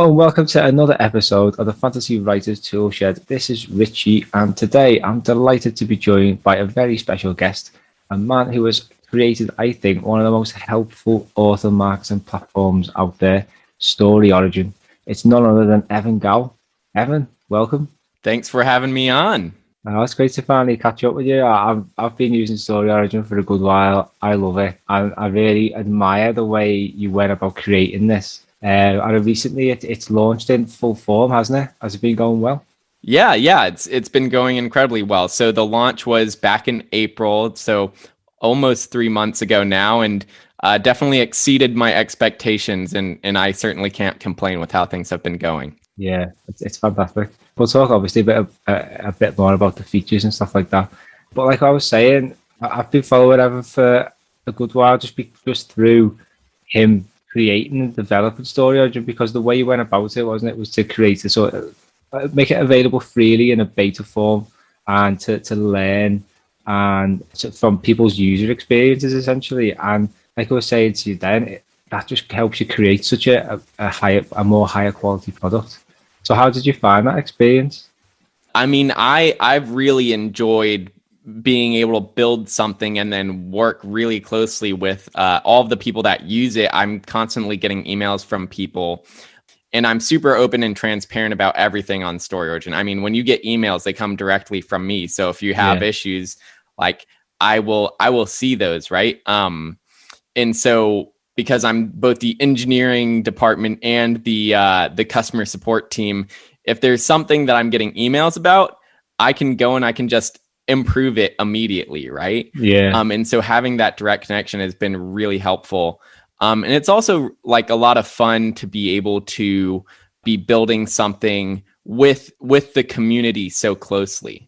Hello and welcome to another episode of the Fantasy Writers Toolshed. This is Richie, and today I'm delighted to be joined by a very special guest, a man who has created, I think, one of the most helpful author marketing platforms out there, StoryOrigin. It's none other than Evan Gow. Evan, welcome. Thanks for having me on. It's great to finally catch up with you. I've been using StoryOrigin for a good while. I love it. I really admire the way you went about creating this. And recently it's launched in full form, hasn't it? Has it been going well? Yeah, it's been going incredibly well. So the launch was back in April, so almost 3 months ago now, and definitely exceeded my expectations, and I certainly can't complain with how things have been going. Yeah, it's fantastic. We'll talk obviously a bit more about the features and stuff like that. But like I was saying, I've been following Evan for a good while, just through him creating and developing StoryOrigin, because the way you went about it, wasn't it, was to create a sort of make it available freely in a beta form and to learn and from people's user experiences essentially. And like I was saying to you then, that just helps you create such a more higher quality product. So how did you find that experience? I mean, I've really enjoyed being able to build something and then work really closely with all of the people that use it. I'm constantly getting emails from people, and I'm super open and transparent about everything on StoryOrigin. I mean, when you get emails, they come directly from me. So if you have issues, like I will see those, right? And so because I'm both the engineering department and the customer support team, if there's something that I'm getting emails about, I can go and I can just improve it immediately, right? Yeah. And so having that direct connection has been really helpful. And it's also like a lot of fun to be able to be building something with the community so closely.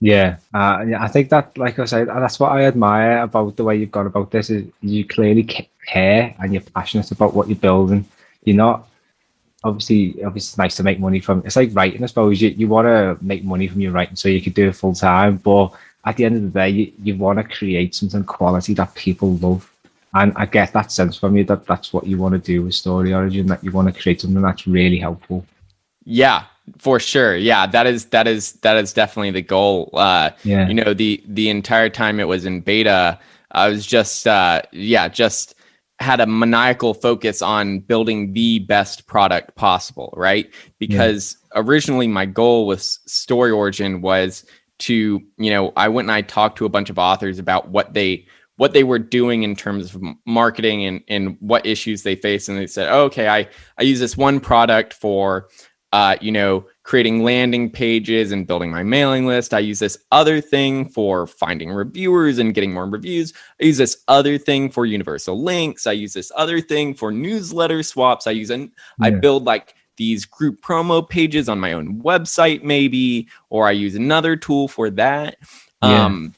Yeah, I think that, like I said, that's what I admire about the way you've gone about this. Is you clearly care and you're passionate about what you're building. You're not obviously it's nice to make money from. It's like writing, I suppose. You want to make money from your writing so you could do it full time, but at the end of the day, you want to create something quality that people love. And I get that sense from you that that's what you want to do with StoryOrigin. That you want to create something that's really helpful. Yeah, for sure. Yeah, that is definitely the goal. You know, the entire time it was in beta, I was just had a maniacal focus on building the best product possible, right? Because originally my goal with StoryOrigin was to, I went and I talked to a bunch of authors about what they were doing in terms of marketing and what issues they face. And they said, oh, okay, I use this one product for creating landing pages and building my mailing list. I use this other thing for finding reviewers and getting more reviews. I use this other thing for universal links. I use this other thing for newsletter swaps. I build like these group promo pages on my own website, maybe, or I use another tool for that. And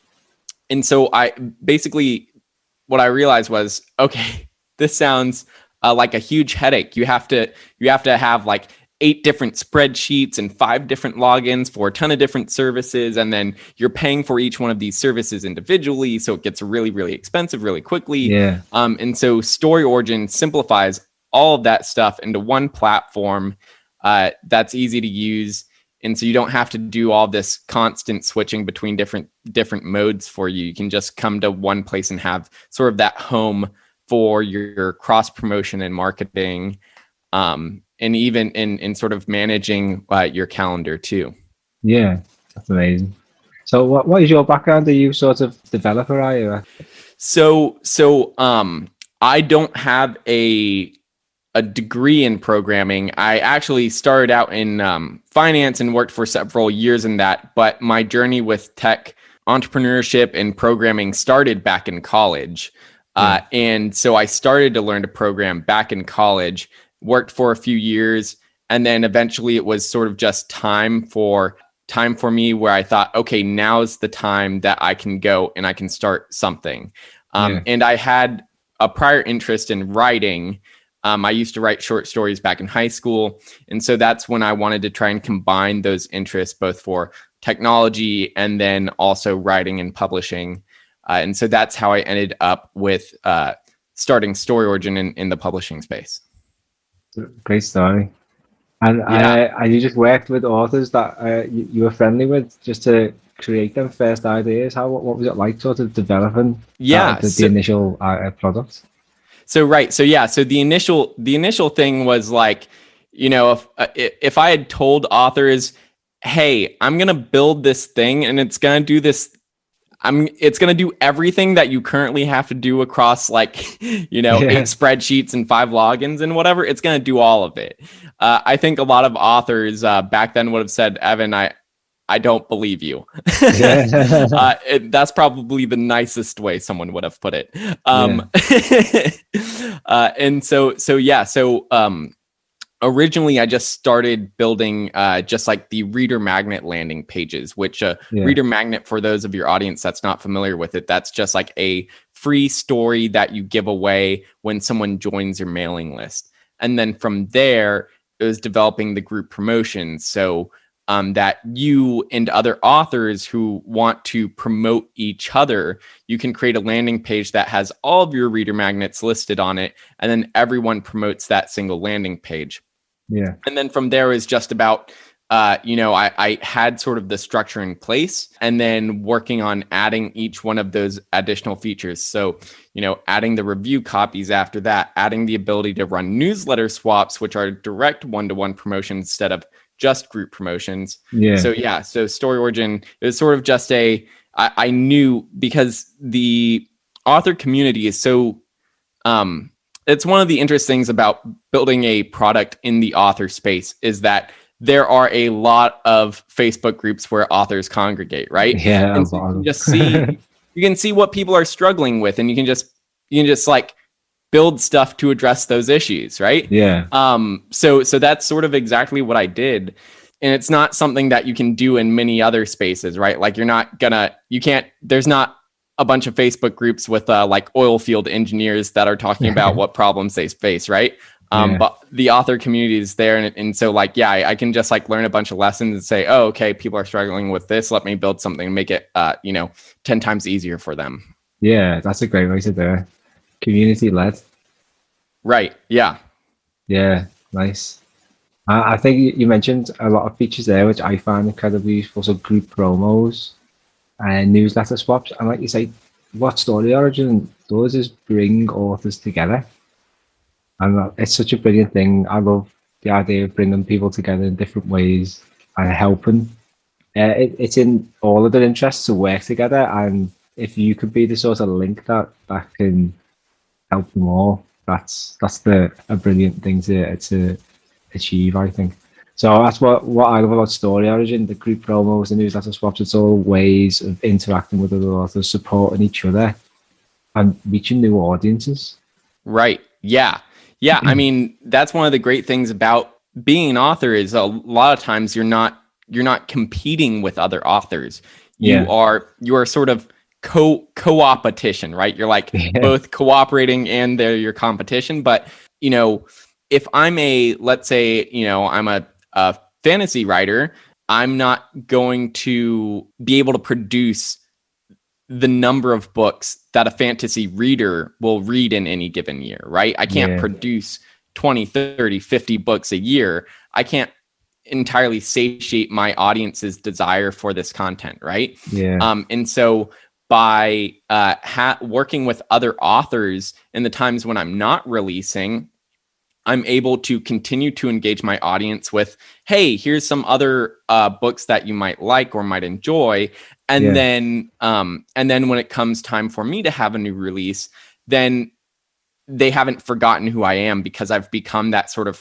so what I realized was, okay, this sounds like a huge headache. You have to have like 8 different spreadsheets and 5 different logins for a ton of different services. And then you're paying for each one of these services individually. So it gets really, really expensive really quickly. Yeah. And so StoryOrigin simplifies all of that stuff into one platform that's easy to use. And so you don't have to do all this constant switching between different modes for you. You can just come to one place and have sort of that home for your cross promotion and marketing. And even in sort of managing your calendar too. Yeah, that's amazing. So what is your background? Are you sort of developer, are you? So I don't have a degree in programming. I actually started out in finance and worked for several years in that, but my journey with tech entrepreneurship and programming started back in college. And so I started to learn to program back in college, worked for a few years, and then eventually it was sort of just time for me where I thought, okay, now's the time that I can go and I can start something. And I had a prior interest in writing. I used to write short stories back in high school. And so that's when I wanted to try and combine those interests, both for technology and then also writing and publishing. And so that's how I ended up with starting StoryOrigin in the publishing space. Great story. And you just worked with authors that you were friendly with just to create them first ideas. What was it like, sort of developing the initial product? So right. So yeah. So the initial thing was like, if I had told authors, hey, I'm gonna build this thing and it's gonna do this. It's gonna do everything that you currently have to do across like, 8 spreadsheets and 5 logins and whatever. It's gonna do all of it. I think a lot of authors back then would have said, Evan, I don't believe you. That's probably the nicest way someone would have put it. And so originally I just started building just like the reader magnet landing pages, which reader magnet, for those of your audience that's not familiar with it, that's just like a free story that you give away when someone joins your mailing list. And then from there, it was developing the group promotions. So that you and other authors who want to promote each other, you can create a landing page that has all of your reader magnets listed on it, and then everyone promotes that single landing page. Yeah. And then from there is just about, I had sort of the structure in place and then working on adding each one of those additional features. So, adding the review copies after that, adding the ability to run newsletter swaps, which are direct one-to-one promotions instead of just group promotions. So StoryOrigin is sort of just I knew, because the author community is so, it's one of the interesting things about building a product in the author space is that there are a lot of Facebook groups where authors congregate, right? Yeah. And so you can just see, you can see what people are struggling with, and you can just like build stuff to address those issues, right? Yeah. So that's sort of exactly what I did. And it's not something that you can do in many other spaces, right? Like there's not a bunch of Facebook groups with like oil field engineers that are talking about what problems they face, right? But the author community is there. And so like, I can just like learn a bunch of lessons and say, oh, okay, people are struggling with this. Let me build something and make it, 10 times easier for them. Yeah, that's a great way to do it. Community led. Right. Yeah. Yeah. Nice. I think you mentioned a lot of features there, which I find incredibly useful. So group promos and newsletter swaps. And like you say, what StoryOrigin does is bring authors together. And it's such a brilliant thing. I love the idea of bringing people together in different ways and helping. It's in all of their interests to work together. And if you could be the sort of link that can help them all, that's a brilliant thing to achieve, I think. So that's what I love about StoryOrigin, the group promos, the newsletter swaps. It's all ways of interacting with other authors, supporting each other, and reaching new audiences. Right. Yeah. I mean, that's one of the great things about being an author is a lot of times you're not competing with other authors. You are sort of co-opetition, right? You're like both cooperating and they're your competition. But, if I'm let's say, I'm a fantasy writer, I'm not going to be able to produce the number of books that a fantasy reader will read in any given year, right? I can't produce 20, 30, 50 books a year. I can't entirely satiate my audience's desire for this content, right? And so by working with other authors in the times when I'm not releasing, I'm able to continue to engage my audience with, hey, here's some other books that you might like or might enjoy. And then when it comes time for me to have a new release, then they haven't forgotten who I am because I've become that sort of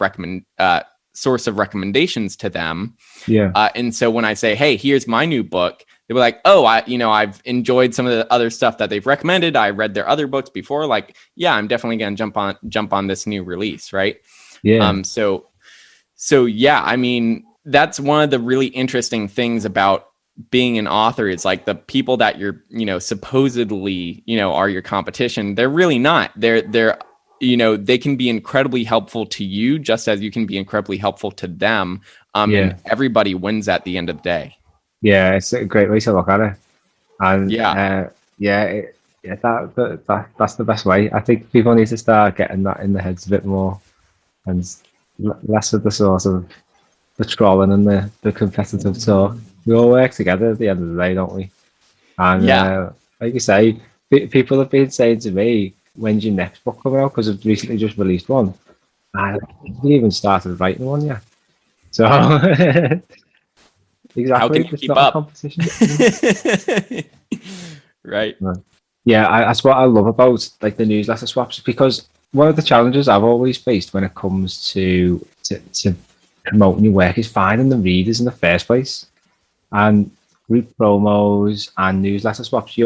source of recommendations to them. And so when I say, hey, here's my new book, they were like, oh, I've enjoyed some of the other stuff that they've recommended. I read their other books before. Like, I'm definitely going to jump on this new release. Right. So I mean, that's one of the really interesting things about being an author is like the people that you're, supposedly, are your competition. They're really not. They're they can be incredibly helpful to you just as you can be incredibly helpful to them. And everybody wins at the end of the day. Yeah, it's a great way to look at it. And that's the best way. I think people need to start getting that in their heads a bit more, and less of the sort of the trolling and the competitive talk. We all work together at the end of the day, don't we? And Yeah. like you say, people have been saying to me, "When's your next book coming out?" Because I've recently just released one. I haven't even started writing one yet. So How can exactly, you it's keep not a up? competition. Right. Yeah, that's what I love about like the newsletter swaps, because one of the challenges I've always faced when it comes to promoting your work is finding the readers in the first place. And group promos and newsletter swaps,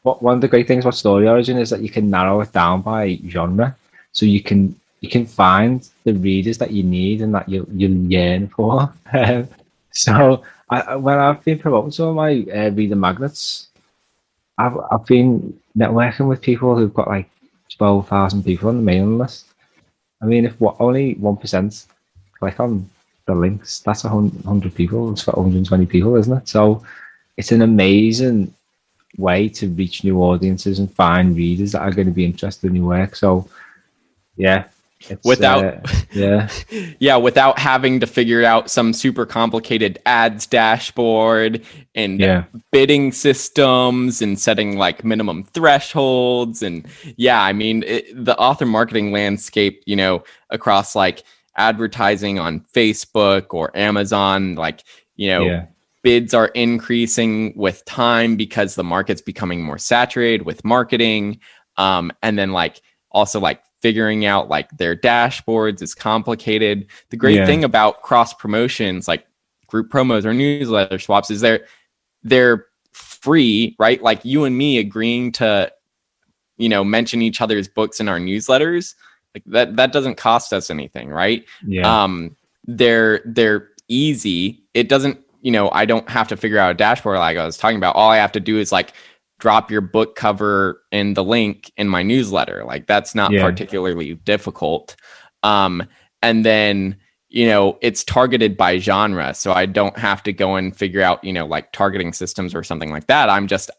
one of the great things about Story Origin is that you can narrow it down by genre, so you can find the readers that you need and that you yearn for. So when I've been promoting some of my reader magnets, I've been networking with people who've got like 12,000 people on the mailing list. I mean, if only 1% click on the links, that's 100 people. It's for 120 people, isn't it? So it's an amazing way to reach new audiences and find readers that are going to be interested in your work. So yeah, it's Without yeah, yeah, without having to figure out some super complicated ads dashboard and yeah, bidding systems and setting like minimum thresholds. And yeah, I mean, the author marketing landscape, across like advertising on Facebook or Amazon, like, yeah, bids are increasing with time because the market's becoming more saturated with marketing. And then like also like figuring out like their dashboards is complicated. The great yeah, thing about cross promotions, like group promos or newsletter swaps, is they're free, right? Like you and me agreeing to, mention each other's books in our newsletters, like that doesn't cost us anything, right? yeah, They're easy. It doesn't, I don't have to figure out a dashboard like I was talking about. All I have to do is like drop your book cover in the link in my newsletter. Like that's not yeah, particularly difficult. And then, it's targeted by genre. So I don't have to go and figure out, like targeting systems or something like that.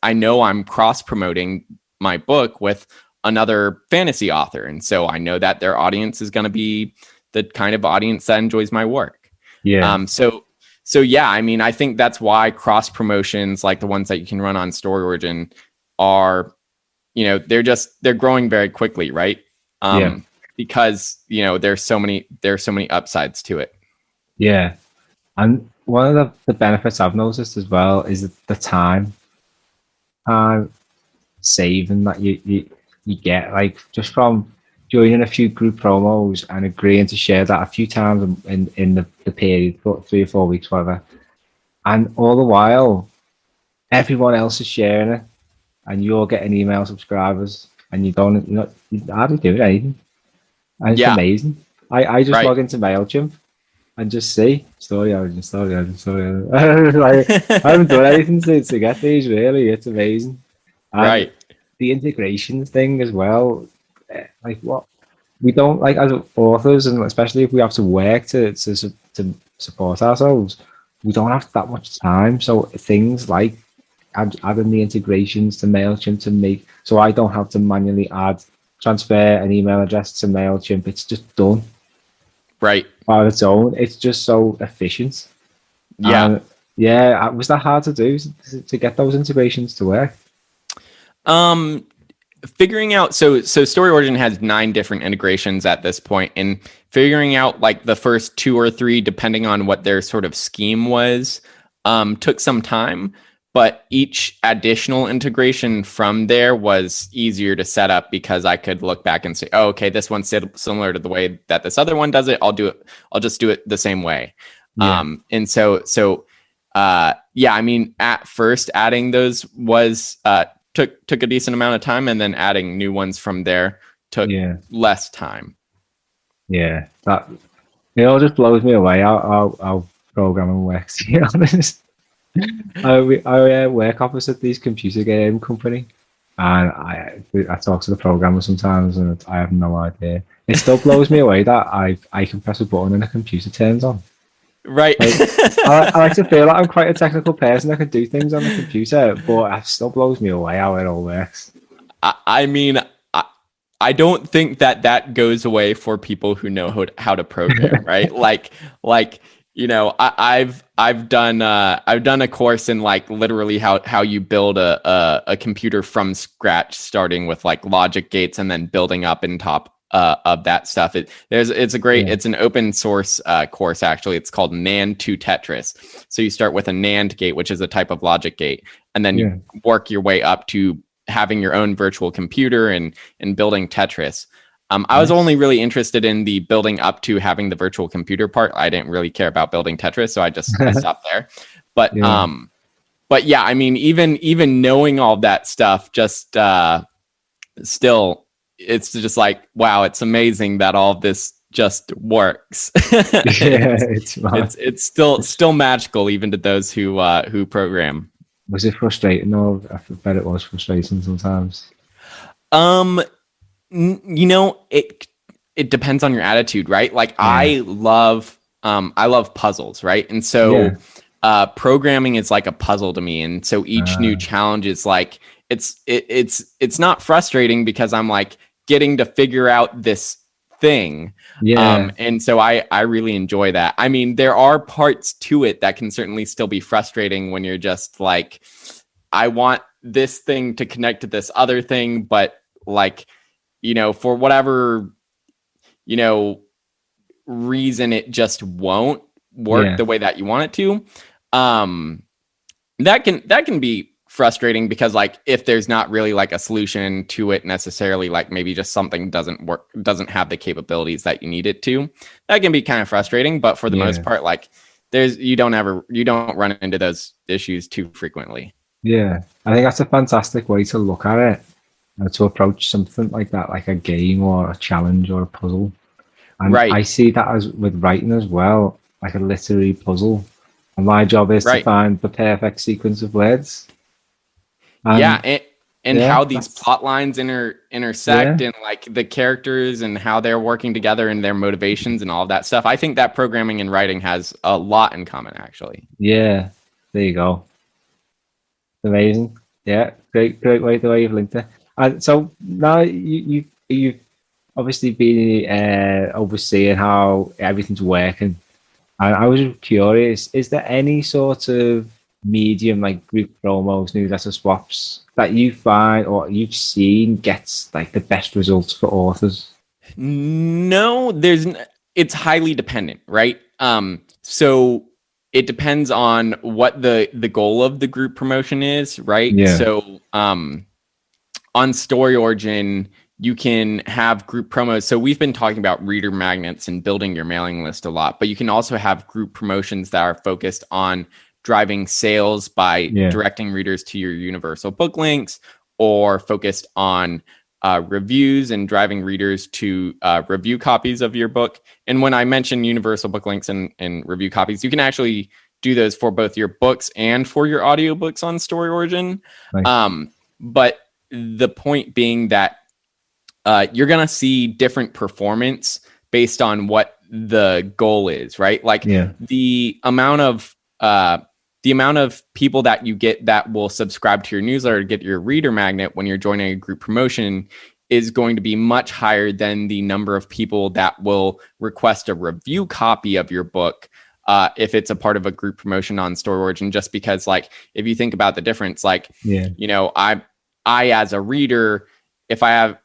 I know I'm cross promoting my book with another fantasy author. And so I know that their audience is going to be the kind of audience that enjoys my work. yeah, So yeah, I mean, I think that's why cross promotions like the ones that you can run on StoryOrigin are, they're growing very quickly, right? yeah, Because there's so many upsides to it. yeah. And one of the benefits I've noticed as well is the time saving that you get, like just from joining a few group promos and agreeing to share that a few times in the period, 3 or 4 weeks, whatever. And all the while, everyone else is sharing it, and you're getting email subscribers, and you're hardly doing anything. And it's Yeah, amazing. I just right. log into MailChimp and just see story origin, story origin, story origin. Like, I haven't done anything to get these, really. It's amazing. And Right. the integration thing as well, like what we don't like as authors, and especially if we have to work to support ourselves, we don't have that much time. So things like adding the integrations to MailChimp to make, so I don't have to manually transfer an email address to MailChimp. It's just done Right. on its own. It's just so efficient. Yeah. And yeah, was that hard to do to get those integrations to work? Figuring out, so StoryOrigin has 9 different integrations at this point, and figuring out like the first 2 or 3, depending on what their sort of scheme was, took some time. But each additional integration from there was easier to set up because I could look back and say, oh, okay, this one's similar to the way that this other one does it. I'll just do it the same way. Yeah. And so yeah, I mean, at first adding those was took a decent amount of time, and then adding new ones from there took less time. Yeah, that it all just blows me away how programming works. To be honest, I work opposite these computer game company, and I talk to the programmer sometimes, and I have no idea. It still blows me away that I can press a button and a computer turns on. Right. Like, I like to feel like I'm quite a technical person. I can do things on the computer, but it still blows me away how it all works. I mean, I don't think that goes away for people who know how to program, right? like, I've done a course in like literally how you build a computer from scratch, starting with like logic gates and then building up in top of that stuff. It's an open source course actually. It's called NAND to Tetris. So you start with a NAND gate, which is a type of logic gate, and then you work your way up to having your own virtual computer and building Tetris. I was only really interested in the building up to having the virtual computer part. I didn't really care about building Tetris, so I stopped there. But yeah, I mean, even knowing all that stuff, just still, it's just like, wow, it's amazing that all of this just works. It's still magical even to those who program. Was it frustrating? No, I bet it was frustrating sometimes. It depends on your attitude, right? Like I love puzzles, right? And so programming is like a puzzle to me. And so each new challenge is like, it's not frustrating because I'm like getting to figure out this thing. And so I really enjoy that. I mean, there are parts to it that can certainly still be frustrating when you're just like, I want this thing to connect to this other thing, but like, for whatever, reason, it just won't work the way that you want it to. That can be frustrating because like, if there's not really like a solution to it necessarily, like maybe just something doesn't have the capabilities that you need it to, that can be kind of frustrating. But for the most part, like you don't run into those issues too frequently. Yeah. I think that's a fantastic way to look at it. To approach something like that, like a game or a challenge or a puzzle. And I see that as with writing as well, like a literary puzzle. And my job is to find the perfect sequence of words. And how these plot lines intersect and like the characters and how they're working together and their motivations and all of that stuff. I think that programming and writing has a lot in common, actually. Yeah, there you go. Amazing. Yeah, great way the way you've linked it. And so now you've obviously been overseeing how everything's working. And I was curious, is there any sort of medium like group promos, newsletter swaps that you find or you've seen gets like the best results for authors? No, it's highly dependent, right? So it depends on what the goal of the group promotion is, right? Yeah. So on StoryOrigin, you can have group promos. So we've been talking about reader magnets and building your mailing list a lot, but you can also have group promotions that are focused on driving sales by directing readers to your universal book links, or focused on reviews and driving readers to review copies of your book. And when I mention universal book links and review copies, you can actually do those for both your books and for your audiobooks on StoryOrigin. Nice. But the point being that you're going to see different performance based on what the goal is, right? Like the amount of people that you get that will subscribe to your newsletter to get your reader magnet when you're joining a group promotion is going to be much higher than the number of people that will request a review copy of your book if it's a part of a group promotion on StoryOrigin. Just because, like, if you think about the difference, like, I as a reader, if I'm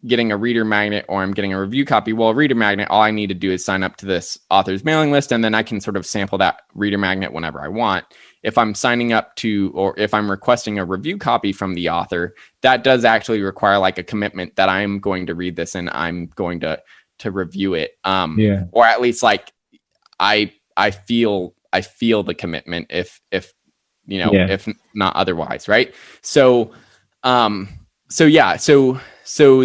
getting a reader magnet or I'm getting a review copy, well, a reader magnet, all I need to do is sign up to this author's mailing list, and then I can sort of sample that reader magnet whenever I want. If I'm signing up to, or if I'm requesting a review copy from the author, that does actually require like a commitment that I'm going to read this and I'm going to review it. Or at least like I feel the commitment if not otherwise. Right. So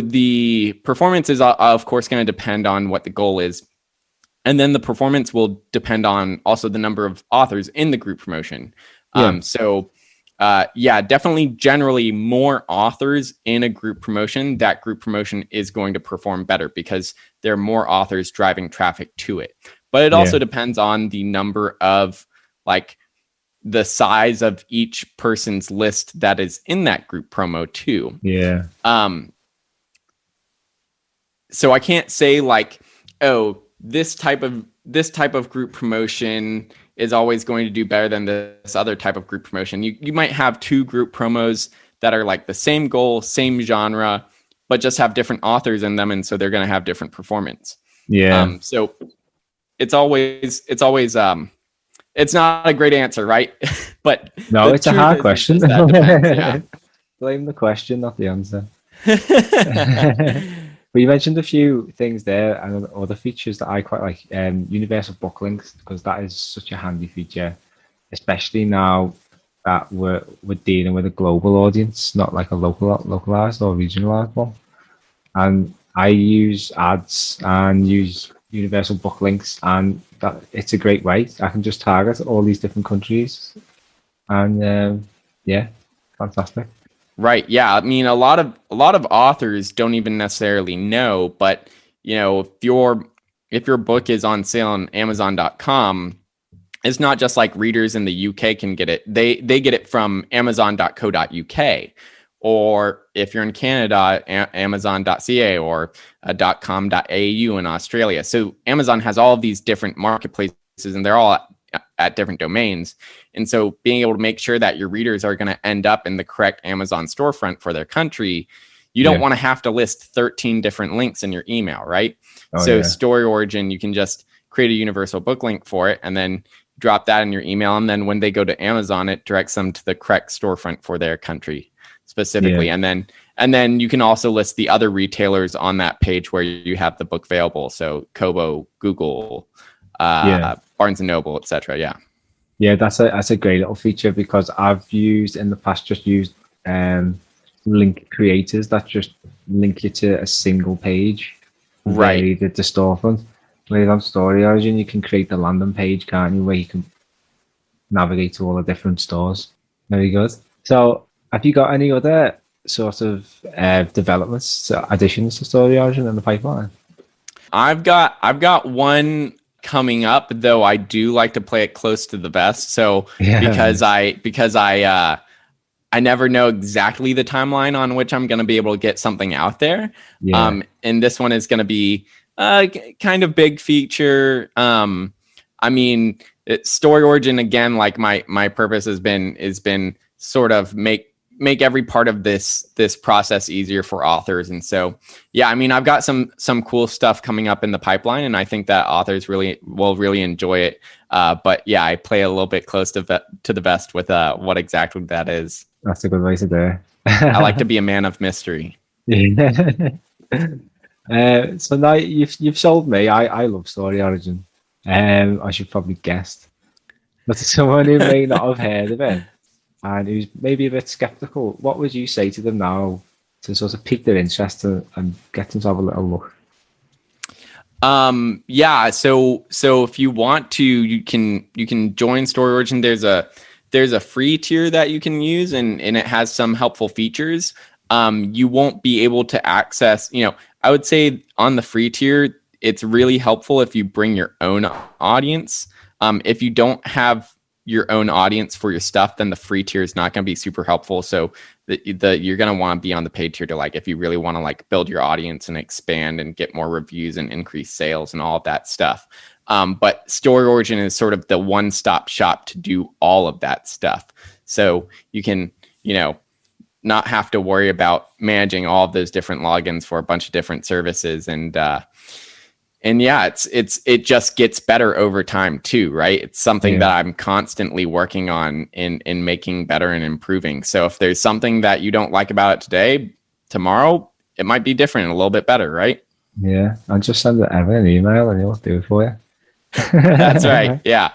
the performance is of course going to depend on what the goal is. And then the performance will depend on also the number of authors in the group promotion. Definitely generally more authors in a group promotion, that group promotion is going to perform better because there are more authors driving traffic to it. But it also depends on the number of like the size of each person's list that is in that group promo too. So I can't say like, oh, this type of group promotion is always going to do better than this other type of group promotion. You might have two group promos that are like the same goal, same genre, but just have different authors in them, and so they're going to have different performance. Yeah. So it's always it's not a great answer, right? But no, it's a hard question. Yeah. Blame the question, not the answer. But you mentioned a few things there and other features that I quite like. Universal book links, because that is such a handy feature, especially now that we're dealing with a global audience, not like a localized or regionalized one. And I use ads and use universal book links, and that it's a great way. I can just target all these different countries, and yeah, fantastic. Right. Yeah. I mean, a lot of authors don't even necessarily know, but if your book is on sale on Amazon.com, it's not just like readers in the UK can get it. They get it from Amazon.co.uk, or if you're in Canada, Amazon.ca or .com.au in Australia. So Amazon has all of these different marketplaces, and they're all at different domains. And so being able to make sure that your readers are going to end up in the correct Amazon storefront for their country, you don't want to have to list 13 different links in your email, right? StoryOrigin, you can just create a universal book link for it and then drop that in your email. And then when they go to Amazon, it directs them to the correct storefront for their country specifically. And then you can also list the other retailers on that page where you have the book available. So Kobo, Google, Barnes and Noble, etc. Yeah, that's a great little feature, because I've used in the past link creators that just link you to a single page, right? The storefront. Whereas on StoryOrigin, you can create the landing page, can't you, where you can navigate to all the different stores. Very good. So, have you got any other sort of developments, additions to StoryOrigin in the pipeline? I've got one coming up, though I do like to play it close to the vest. So because I never know exactly the timeline on which I'm going to be able to get something out there. And this one is going to be kind of big feature. I mean, StoryOrigin, again, like my purpose has been sort of make every part of this process easier for authors. And so, I mean, I've got some cool stuff coming up in the pipeline, and I think that authors will really enjoy it. But I play a little bit close to the vest with what exactly that is. That's a good way to do it. I like to be a man of mystery. So now you've sold me. I love StoryOrigin. I should probably guessed. But to someone who may not have heard of it, and who's maybe a bit skeptical, what would you say to them now to sort of pique their interest and get them to have a little look? So if you want to, you can join StoryOrigin. There's a free tier that you can use, and it has some helpful features. You won't be able to access, I would say on the free tier, it's really helpful if you bring your own audience. If you don't have your own audience for your stuff, then the free tier is not going to be super helpful. So you're going to want to be on the paid tier to, like, if you really want to like build your audience and expand and get more reviews and increase sales and all of that stuff. But StoryOrigin is sort of the one-stop shop to do all of that stuff. So you can, not have to worry about managing all of those different logins for a bunch of different services. It just gets better over time too, right? It's something that I'm constantly working on in making better and improving. So if there's something that you don't like about it today, tomorrow it might be different and a little bit better, right? Yeah, I'll just send Evan an email and he'll do it for you. That's right. Yeah.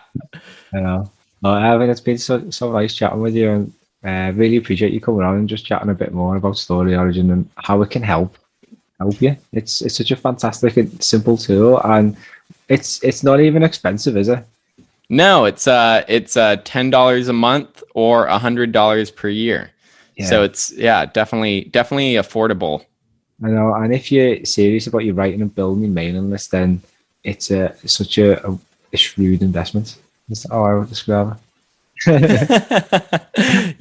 I know. Well, Evan, it's been so nice chatting with you, and really appreciate you coming on and just chatting a bit more about StoryOrigin and how it can help you. It's such a fantastic and simple tool, and it's not even expensive, is it? No, it's $10 a month or $100 per year. So it's definitely affordable. I know, and if you're serious about your writing and building your mailing list, then it's such a shrewd investment. That's how I would describe it.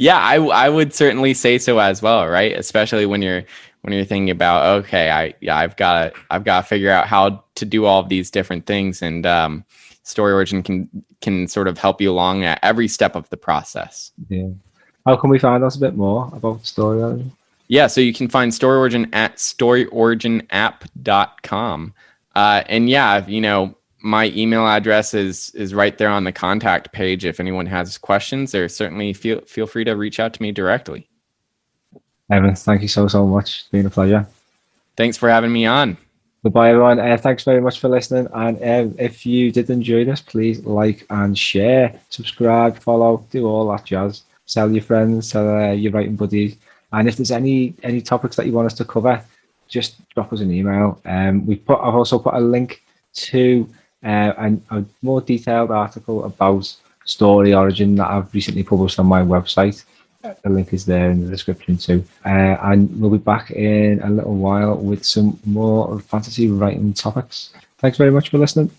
I would certainly say so as well, right? Especially when you're when you're thinking about, okay, I've got to figure out how to do all of these different things, and StoryOrigin can sort of help you along at every step of the process. Yeah. How can we find out a bit more about StoryOrigin? Yeah, so you can find StoryOrigin at StoryOriginApp.com. And yeah, you know, my email address is right there on the contact page. If anyone has questions, or certainly feel free to reach out to me directly. Evan, thank you so much. It's been a pleasure. Thanks for having me on. Goodbye, everyone. Thanks very much for listening. And if you did enjoy this, please like and share, subscribe, follow, do all that jazz. Tell your friends, tell your writing buddies. And if there's any topics that you want us to cover, just drop us an email. I've also put a link to a more detailed article about StoryOrigin that I've recently published on my website. The link is there in the description too. And we'll be back in a little while with some more fantasy writing topics. Thanks very much for listening.